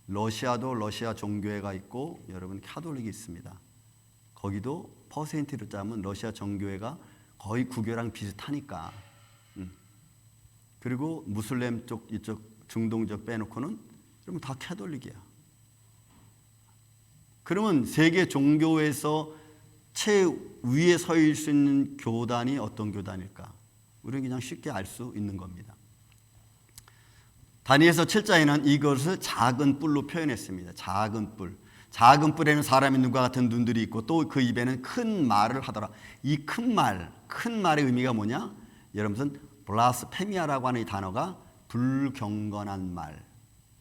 러시아도 러시아 종교회가 있고 여러분 카톨릭이 있습니다. 거기도 퍼센트로 짜면 러시아 정교회가 거의 구교랑 비슷하니까. 그리고 무슬림 쪽 이쪽 중동 쪽 빼놓고는 그러면 다 카톨릭이야. 그러면 세계 종교에서 최위에 서일 수 있는 교단이 어떤 교단일까? 우리는 그냥 쉽게 알 수 있는 겁니다. 다니엘서 7장에는 이것을 작은 뿔로 표현했습니다. 작은 뿔. 작은 뿔에는 사람이 눈과 같은 눈들이 있고 또 그 입에는 큰 말을 하더라. 이 큰 말의 의미가 뭐냐? 여러분 블라스페미아라고 하는 이 단어가 불경건한 말,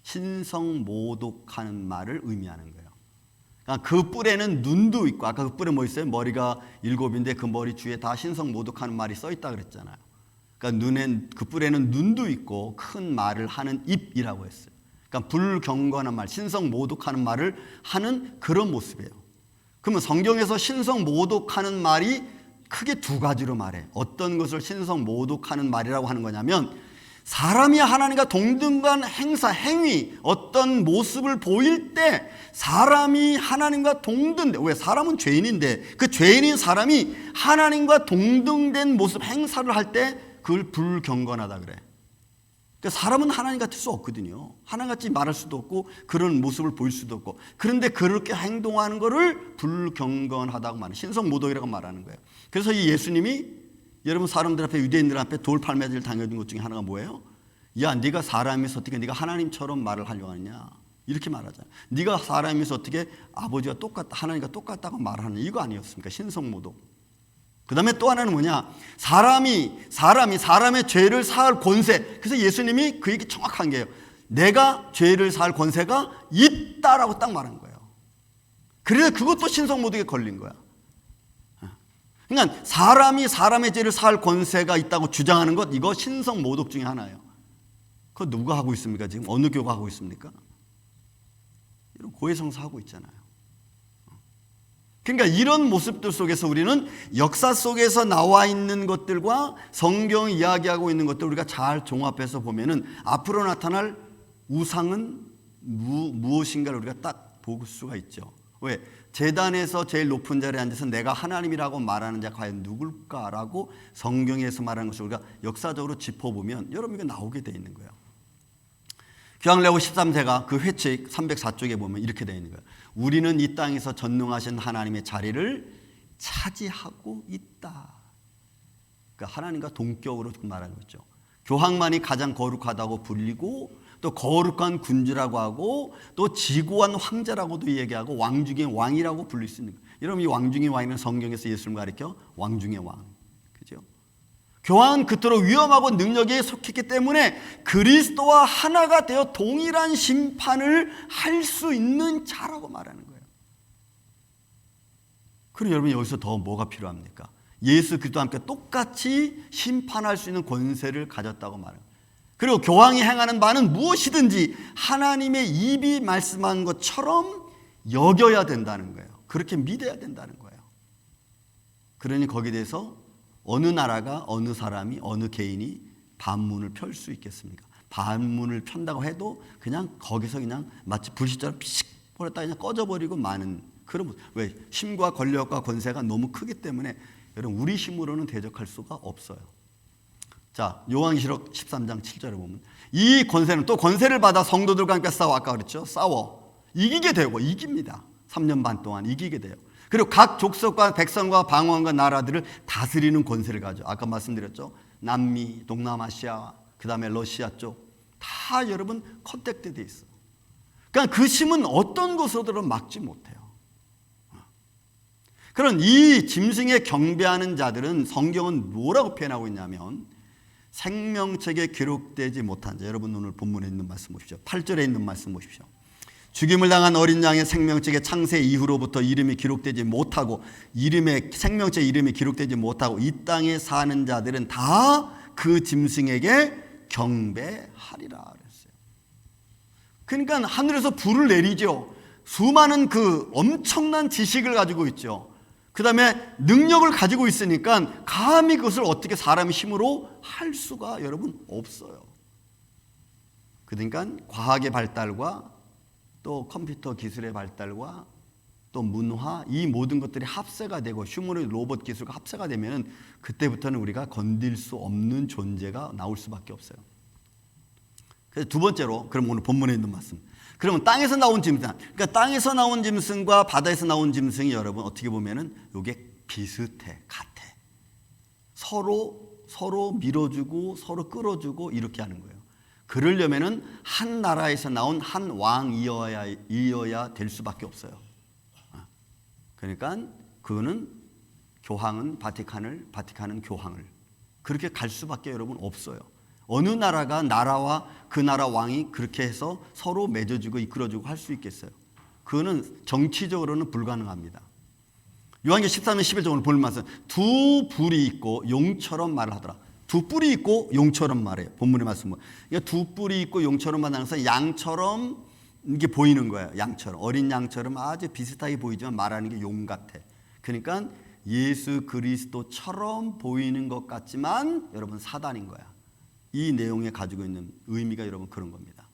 신성모독하는 말을 의미하는 거예요. 그러니까 그 뿔에는 눈도 있고 아까 그 뿔에 뭐 있어요? 머리가 7인데 그 머리 주위에 다 신성모독하는 말이 써 있다 그랬잖아요. 그러니까 그 뿔에는 눈도 있고 큰 말을 하는 입이라고 했어요. 그러니까 불경건한 말, 신성모독하는 말을 하는 그런 모습이에요. 그러면 성경에서 신성모독하는 말이 크게 두 가지로 말해. 어떤 것을 신성모독하는 말이라고 하는 거냐면 사람이 하나님과 동등한 행위, 어떤 모습을 보일 때 사람이 하나님과 동등돼. 왜? 사람은 죄인인데 그 죄인인 사람이 하나님과 동등된 모습 행사를 할 때 그걸 불경건하다 그래. 그러니까 사람은 하나님 같을 수 없거든요. 하나님같이 말할 수도 없고 그런 모습을 보일 수도 없고, 그런데 그렇게 행동하는 거를 불경건하다고 말하는, 신성모독이라고 말하는 거예요. 그래서 이 예수님이 여러분 사람들 앞에, 유대인들 앞에 돌팔매질 당해준 것 중에 하나가 뭐예요? 야, 네가 사람이서 어떻게 네가 하나님처럼 말을 하려고 하느냐, 이렇게 말하잖아요. 네가 사람이서 어떻게 아버지와 똑같다, 하나님과 똑같다고 말하느냐, 이거 아니었습니까? 신성모독. 그 다음에 또 하나는 뭐냐, 사람의 죄를 사할 권세. 그래서 예수님이 그 얘기 정확한 게요, 내가 죄를 사할 권세가 있다라고 딱 말한 거예요. 그래서 그것도 신성모독에 걸린 거야. 그러니까 사람이 사람의 죄를 사할 권세가 있다고 주장하는 것, 이거 신성모독 중에 하나예요. 그거 누가 하고 있습니까? 지금 어느 교가 하고 있습니까? 이런 고해성사 하고 있잖아요. 그러니까 이런 모습들 속에서 우리는 역사 속에서 나와 있는 것들과 성경이 이야기하고 있는 것들 우리가 잘 종합해서 보면은 앞으로 나타날 우상은 무엇인가를 우리가 딱 볼 수가 있죠. 왜? 제단에서 제일 높은 자리에 앉아서 내가 하나님이라고 말하는 자가 과연 누굴까라고 성경에서 말하는 것을 우리가 역사적으로 짚어보면 여러분 이거 나오게 돼 있는 거예요. 교황레오 13세가 그 회칙 304쪽에 보면 이렇게 되어 있는 거예요. 우리는 이 땅에서 전능하신 하나님의 자리를 차지하고 있다. 그러니까 하나님과 동격으로 말하는 거죠. 교황만이 가장 거룩하다고 불리고, 또 거룩한 군주라고 하고, 또 지고한 황제라고도 얘기하고, 왕 중의 왕이라고 불릴 수 있는 거예요. 여러분 이 왕 중의 왕이는 성경에서 예수님을 가리켜 왕 중의 왕, 그죠? 교황은 그토록 위험하고 능력에 속했기 때문에 그리스도와 하나가 되어 동일한 심판을 할 수 있는 자라고 말하는 거예요. 그럼 여러분 여기서 더 뭐가 필요합니까? 예수 그리스도와 함께 똑같이 심판할 수 있는 권세를 가졌다고 말해요. 그리고 교황이 행하는 바는 무엇이든지 하나님의 입이 말씀한 것처럼 여겨야 된다는 거예요. 그렇게 믿어야 된다는 거예요. 그러니 거기에 대해서 어느 나라가, 어느 사람이, 어느 개인이 반문을 펼 수 있겠습니까? 반문을 편다고 해도 그냥 거기서 그냥 마치 불씨처럼 피식 버렸다 그냥 꺼져버리고 마는 그런 모습. 왜? 힘과 권력과 권세가 너무 크기 때문에 여러분 우리 힘으로는 대적할 수가 없어요. 자, 요한계시록 13장 7절에 보면 이 권세는, 또 권세를 받아 성도들과 함께 싸워, 아까 그랬죠? 싸워 이기게 되고, 이깁니다. 3년 반 동안 이기게 돼요. 그리고 각 족속과 백성과 방언과 나라들을 다스리는 권세를 가져. 아까 말씀드렸죠? 남미, 동남아시아, 그 다음에 러시아 쪽 다 여러분 컨택트 돼 있어. 그러니까 그 힘은 어떤 것으로든 막지 못해요. 그런 이 짐승에 경배하는 자들은 성경은 뭐라고 표현하고 있냐면 생명책에 기록되지 못한 자. 여러분 오늘 본문에 있는 말씀 보십시오. 8절에 있는 말씀 보십시오. 죽임을 당한 어린 양의 생명책에 창세 이후로부터 이름이 기록되지 못하고, 생명책 이름이 기록되지 못하고 이 땅에 사는 자들은 다 그 짐승에게 경배하리라 그랬어요. 그러니까 하늘에서 불을 내리죠. 수많은 그 엄청난 지식을 가지고 있죠. 그 다음에 능력을 가지고 있으니까 감히 그것을 어떻게 사람의 힘으로 할 수가 여러분 없어요. 그러니까 과학의 발달과 또 컴퓨터 기술의 발달과 또 문화, 이 모든 것들이 합세가 되고 휴머노이드 로봇 기술과 합세가 되면 그때부터는 우리가 건들 수 없는 존재가 나올 수밖에 없어요. 그래서 두 번째로, 그럼 오늘 본문에 있는 말씀, 그러면 땅에서 나온 짐승, 그러니까 땅에서 나온 짐승과 바다에서 나온 짐승이 여러분 어떻게 보면은 이게 비슷해, 같아. 서로 밀어주고 서로 끌어주고 이렇게 하는 거예요. 그러려면은 한 나라에서 나온 한 왕이어야 될 수밖에 없어요. 그러니까 그거는 교황은 바티칸은 교황을 그렇게 갈 수밖에 여러분 없어요. 어느 나라가 나라와 그 나라 왕이 그렇게 해서 서로 맺어주고 이끌어주고 할 수 있겠어요? 그거는 정치적으로는 불가능합니다. 요한계시록 13장 11절 오늘 볼 말씀, 두 뿔이 있고 용처럼 말을 하더라. 두 뿔이 있고 용처럼 말해요. 본문의 말씀은. 그러니까 두 뿔이 있고 용처럼 말하면서 양처럼 이게 보이는 거예요. 양처럼, 어린 양처럼 아주 비슷하게 보이지만 말하는 게 용 같아. 그러니까 예수 그리스도처럼 보이는 것 같지만 여러분 사단인 거야. 이 내용에 가지고 있는 의미가 여러분 그런 겁니다.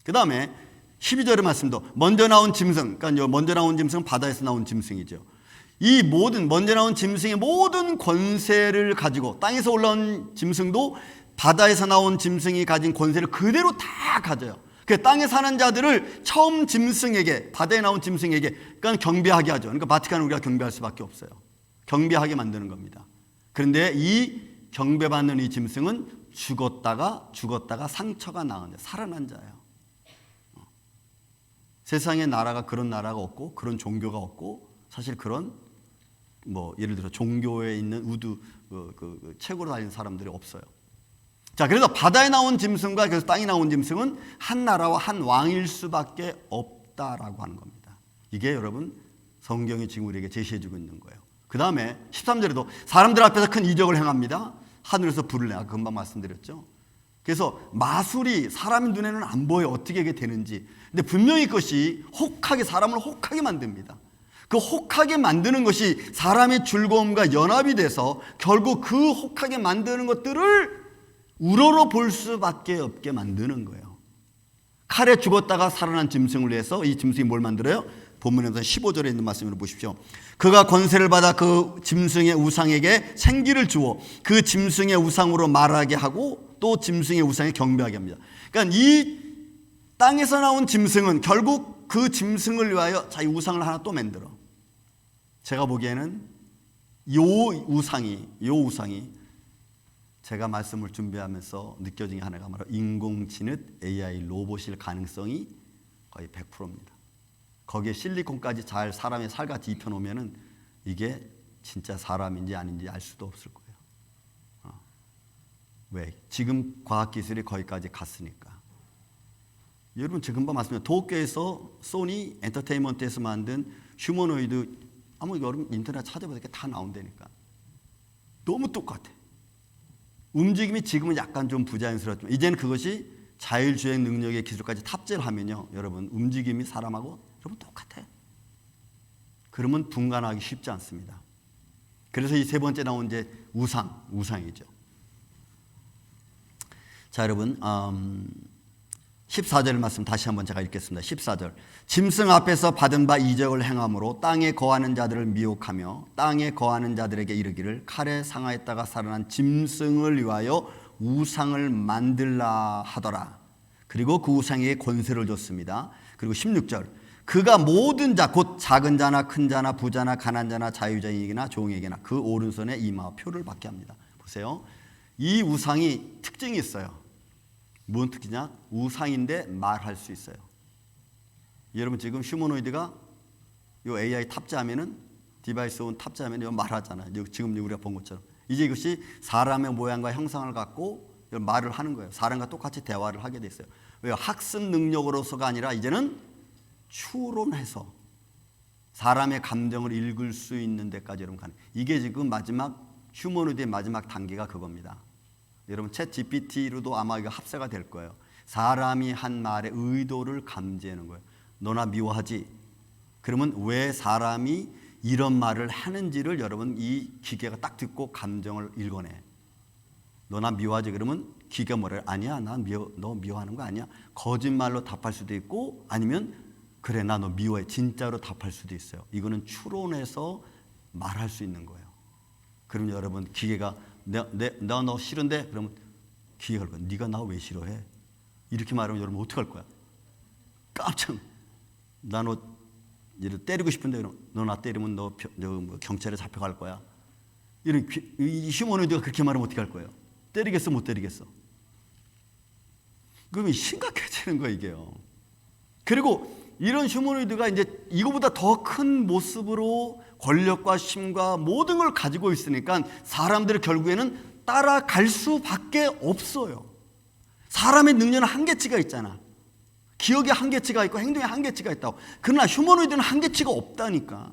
그 다음에 12절의 말씀도 먼저 나온 짐승, 그러니까 먼저 나온 짐승은 바다에서 나온 짐승이죠. 이 모든 먼저 나온 짐승의 모든 권세를 가지고, 땅에서 올라온 짐승도 바다에서 나온 짐승이 가진 권세를 그대로 다 가져요. 그 땅에 사는 자들을 처음 짐승에게, 바다에 나온 짐승에게 그러니까 경배하게 하죠. 그러니까 바티칸은 우리가 경배할 수밖에 없어요. 경배하게 만드는 겁니다. 그런데 이 경배받는 이 짐승은 죽었다가 상처가 나은 자, 살아난 자예요. 세상에 나라가 그런 나라가 없고 그런 종교가 없고 사실 그런 예를 들어 종교에 있는 우두 책으로 다니는 사람들이 없어요. 자, 그래서 바다에 나온 짐승과 그래서 땅에 나온 짐승은 한 나라와 한 왕일 수밖에 없다라고 하는 겁니다. 이게 여러분 성경이 지금 우리에게 제시해주고 있는 거예요. 그 다음에 13절에도 사람들 앞에서 큰 이적을 행합니다. 하늘에서 불을 내가 금방 말씀드렸죠. 그래서 마술이 사람 눈에는 안 보여 어떻게 이게 되는지. 근데 분명히 그것이 혹하게 사람을 혹하게 만듭니다. 그 혹하게 만드는 것이 사람의 즐거움과 연합이 돼서 결국 그 혹하게 만드는 것들을 우러러 볼 수밖에 없게 만드는 거예요. 칼에 죽었다가 살아난 짐승을 위해서 이 짐승이 뭘 만들어요? 본문에서 15절에 있는 말씀으로 보십시오. 그가 권세를 받아 그 짐승의 우상에게 생기를 주어 그 짐승의 우상으로 말하게 하고 또 짐승의 우상에 경배하게 합니다. 그러니까 이 땅에서 나온 짐승은 결국 그 짐승을 위하여 자기 우상을 하나 또 만들어. 제가 보기에는 요 우상이 제가 말씀을 준비하면서 느껴진 게 하나가 바로 인공지능 AI 로봇일 가능성이 거의 100%입니다. 거기에 실리콘까지 잘 사람의 살같이 입혀놓으면 이게 진짜 사람인지 아닌지 알 수도 없을 거예요. 왜? 지금 과학기술이 거기까지 갔으니까. 여러분 제가 금방 말씀드린 도쿄에서 소니 엔터테인먼트에서 만든 휴머노이드 아무 여러분 인터넷 찾아보세요. 다 나온다니까. 너무 똑같아. 움직임이 지금은 약간 좀 부자연스럽지만 이제는 그것이 자율주행 능력의 기술까지 탑재를 하면요. 여러분 움직임이 사람하고 여러분 똑같아. 그러면 분간하기 쉽지 않습니다. 그래서 이 세 번째 나온 이제 우상이죠. 자 여러분 14절 말씀 다시 한번 제가 읽겠습니다. 14절 짐승 앞에서 받은 바 이적을 행함으로 땅에 거하는 자들을 미혹하며 땅에 거하는 자들에게 이르기를 칼에 상하였다가 살아난 짐승을 위하여 우상을 만들라 하더라. 그리고 그 우상에게 권세를 줬습니다. 그리고 16절 그가 모든 자 곧 작은 자나 큰 자나 부자나 가난한 자나 자유자인에게나 종에게나 그 오른손에 이마와 표를 받게 합니다. 보세요. 이 우상이 특징이 있어요. 무슨 특징이냐? 우상인데 말할 수 있어요. 여러분 지금 휴머노이드가 이 AI 탑재하면은 디바이스 온 탑재하면 말하잖아요. 지금 우리가 본 것처럼 이제 이것이 사람의 모양과 형상을 갖고 말을 하는 거예요. 사람과 똑같이 대화를 하게 됐어요. 왜요? 학습 능력으로서가 아니라 이제는 추론해서 사람의 감정을 읽을 수 있는 데까지 여러분 가는. 이게 지금 마지막 휴머노이드의 마지막 단계가 그겁니다. 여러분 챗 GPT로도 아마 이거 합세가 될 거예요. 사람이 한 말의 의도를 감지하는 거예요. 너나 미워하지? 그러면 왜 사람이 이런 말을 하는지를 여러분 이 기계가 딱 듣고 감정을 읽어내. 너나 미워하지? 그러면 기계가 뭐래요? 아니야, 너 미워하는 거 아니야. 거짓말로 답할 수도 있고 아니면 그래 나 너 미워해 진짜로 답할 수도 있어요. 이거는 추론해서 말할 수 있는 거예요. 그럼 여러분 기계가 너 싫은데? 그러면 기계가 그럴 거야. 네가 나 왜 싫어해? 이렇게 말하면 여러분 어떻게 할 거야? 깜짝 나 너 때리고 싶은데 너 나 때리면 너 경찰에 잡혀갈 거야. 이런 이 휴머노이드가 그렇게 말하면 어떻게 할 거예요? 때리겠어 못 때리겠어? 그러면 심각해지는 거예요 이게요. 그리고 이런 휴머노이드가 이제 이거보다 더 큰 모습으로 권력과 힘과 모든 걸 가지고 있으니까 사람들이 결국에는 따라갈 수밖에 없어요. 사람의 능력은 한계치가 있잖아. 기억에 한계치가 있고 행동에 한계치가 있다고. 그러나 휴머노이드는 한계치가 없다니까.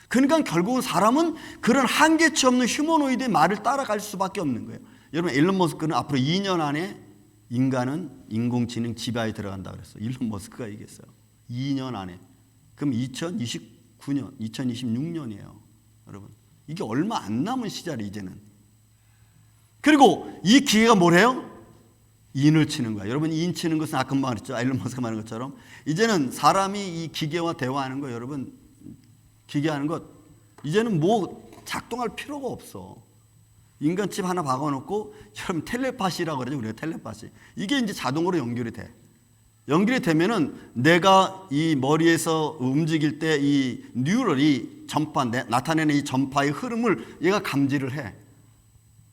그러니까 결국은 사람은 그런 한계치 없는 휴머노이드의 말을 따라갈 수밖에 없는 거예요. 여러분 일론 머스크는 앞으로 2년 안에 인간은 인공지능 지배하에 들어간다 그랬어요. 일론 머스크가 얘기했어요. 2년 안에. 그럼 2029년, 2026년이에요. 여러분 이게 얼마 안 남은 시절이 이제는. 그리고 이 기계가 뭘 해요? 인을 치는 거야. 여러분 인 치는 것은 아까 말했죠. 일론 머스크가 말한 것처럼 이제는 사람이 이 기계와 대화하는 거 여러분 기계하는 것 이제는 뭐 작동할 필요가 없어. 인간칩 하나 박아놓고 여러분 텔레파시라고 그러죠. 우리가 텔레파시. 이게 이제 자동으로 연결이 돼. 연결이 되면은 내가 이 머리에서 움직일 때 이 뉴럴이 나타내는 이 전파의 흐름을 얘가 감지를 해.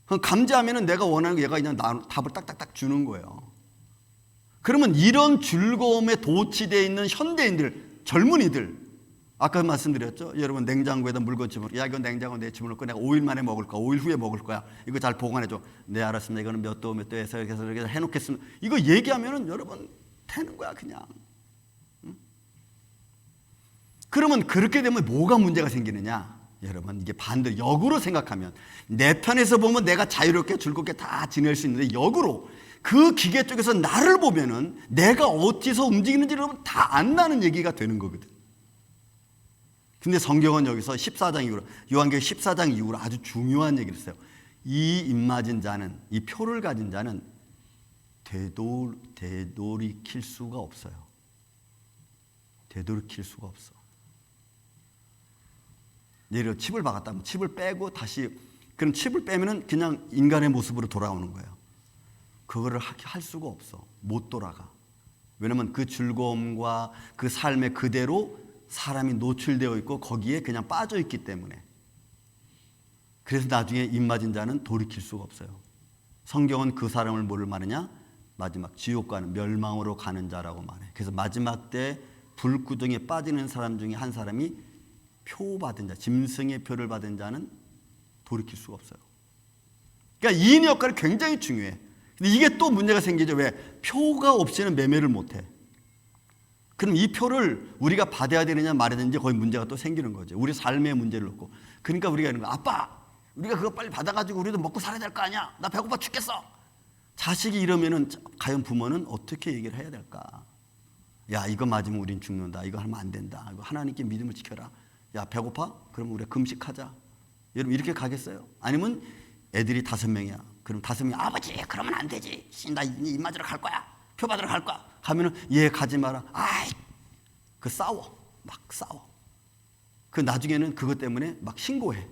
그럼 감지하면은 내가 원하는 거 얘가 그냥 답을 딱딱딱 주는 거예요. 그러면 이런 즐거움에 도취되어 있는 현대인들, 젊은이들, 아까 말씀드렸죠. 여러분 냉장고에다 물건 집어넣고, 야 이거 냉장고 내 집어넣고 내가 5일 만에 먹을 거야, 5일 후에 먹을 거야, 이거 잘 보관해줘. 네 알았습니다. 이거는 몇 도 해서 이렇게 해놓겠습니다. 이거 얘기하면은 여러분 되는 거야 그냥. 응? 그러면 그렇게 되면 뭐가 문제가 생기느냐? 여러분 이게 반대로 역으로 생각하면, 내 편에서 보면 내가 자유롭게 즐겁게 다 지낼 수 있는데, 역으로 그 기계 쪽에서 나를 보면은 내가 어디서 움직이는지 여러분 다 안다는 얘기가 되는 거거든. 근데 성경은 여기서 14장 이후로, 요한계시록 14장 이후로 아주 중요한 얘기를 했어요. 이 입맞은 자는, 이 표를 가진 자는 되돌이킬 수가 없어요. 되돌이킬 수가 없어. 예를 들어 칩을 박았다면 칩을 빼고 다시, 그럼 칩을 빼면은 그냥 인간의 모습으로 돌아오는 거예요. 그거를 할 수가 없어. 못 돌아가. 왜냐면 그 즐거움과 그 삶에 그대로 사람이 노출되어 있고 거기에 그냥 빠져 있기 때문에. 그래서 나중에 입맞은 자는 돌이킬 수가 없어요. 성경은 그 사람을 뭐를 말하냐? 마지막 지옥 가는, 멸망으로 가는 자라고 말해. 그래서 마지막 때 불구덩이에 빠지는 사람 중에 한 사람이 표 받은 자, 짐승의 표를 받은 자는 돌이킬 수가 없어요. 그러니까 이인 역할이 굉장히 중요해. 근데 이게 또 문제가 생기죠. 왜? 표가 없이는 매매를 못해. 그럼 이 표를 우리가 받아야 되느냐 말아야 되는지 거의 문제가 또 생기는 거죠. 우리 삶의 문제를 놓고. 그러니까 우리가 이런 거, 아빠 우리가 그거 빨리 받아가지고 우리도 먹고 살아야 될 거 아니야. 나 배고파 죽겠어. 자식이 이러면은 과연 부모는 어떻게 얘기를 해야 될까? 야 이거 맞으면 우린 죽는다. 이거 하면 안 된다. 이거 하나님께 믿음을 지켜라. 야 배고파? 그럼 우리가 금식하자. 여러분 이렇게 가겠어요? 아니면 애들이 5명이야. 그럼 5명이 아버지 그러면 안 되지. 나 입 맞으러 갈 거야. 표 받으러 갈 거야. 하면은 얘 가지 마라. 아이 그 싸워. 막 싸워. 그 나중에는 그것 때문에 막 신고해.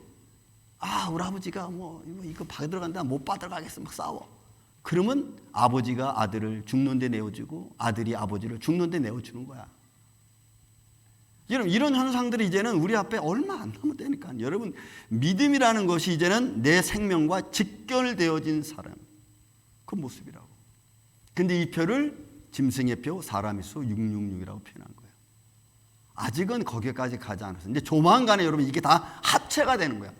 아 우리 아버지가 뭐 이거 받으러 간다. 못 받으러 가겠어. 막 싸워. 그러면 아버지가 아들을 죽는 데 내어주고 아들이 아버지를 죽는 데 내어주는 거야. 여러분 이런 현상들이 이제는 우리 앞에 얼마 안 남았다니까요. 여러분 믿음이라는 것이 이제는 내 생명과 직결되어진 사람, 그 모습이라고. 근데 이 표를 짐승의 표, 사람의 수 666이라고 표현한 거예요. 아직은 거기까지 가지 않았어요. 이제 조만간에 여러분 이게 다 합체가 되는 거예요.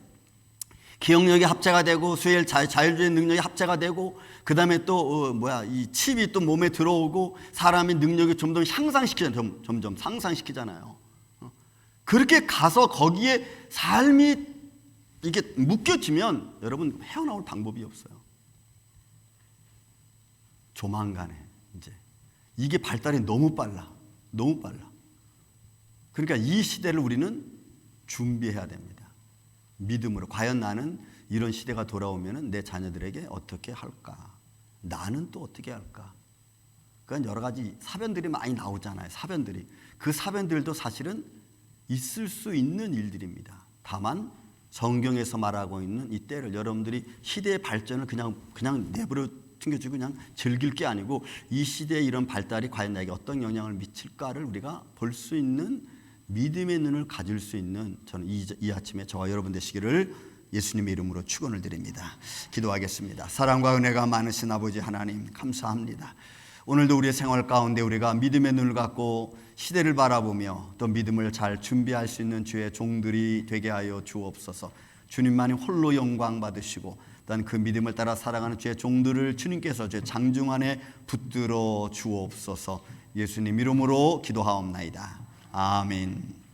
기억력이 합체가 되고 자율주의 능력이 합체가 되고, 그 다음에 또 이 칩이 또 몸에 들어오고 사람의 능력이 좀 더 향상시키잖아요. 점점 상상시키잖아요. 그렇게 가서 거기에 삶이 이게 묶여지면 여러분 헤어나올 방법이 없어요. 조만간에 이제 이게 발달이 너무 빨라. 그러니까 이 시대를 우리는 준비해야 됩니다. 믿음으로. 과연 나는 이런 시대가 돌아오면 내 자녀들에게 어떻게 할까? 나는 또 어떻게 할까? 그러니까 여러 가지 사변들이 많이 나오잖아요. 사변들이. 그 사변들도 사실은 있을 수 있는 일들입니다. 다만 성경에서 말하고 있는 이 때를 여러분들이 시대의 발전을 그냥 내버려 튕겨주고 그냥 즐길 게 아니고, 이 시대의 이런 발달이 과연 나에게 어떤 영향을 미칠까를 우리가 볼 수 있는 믿음의 눈을 가질 수 있는, 저는 이 아침에 저와 여러분 되시기를 예수님의 이름으로 축원을 드립니다. 기도하겠습니다. 사랑과 은혜가 많으신 아버지 하나님 감사합니다. 오늘도 우리의 생활 가운데 우리가 믿음의 눈을 갖고 시대를 바라보며 또 믿음을 잘 준비할 수 있는 주의 종들이 되게 하여 주옵소서. 주님만이 홀로 영광 받으시고 또한 그 믿음을 따라 살아가는 주의 종들을 주님께서 주의 장중 안에 붙들어 주옵소서. 예수님 이름으로 기도하옵나이다. 아멘.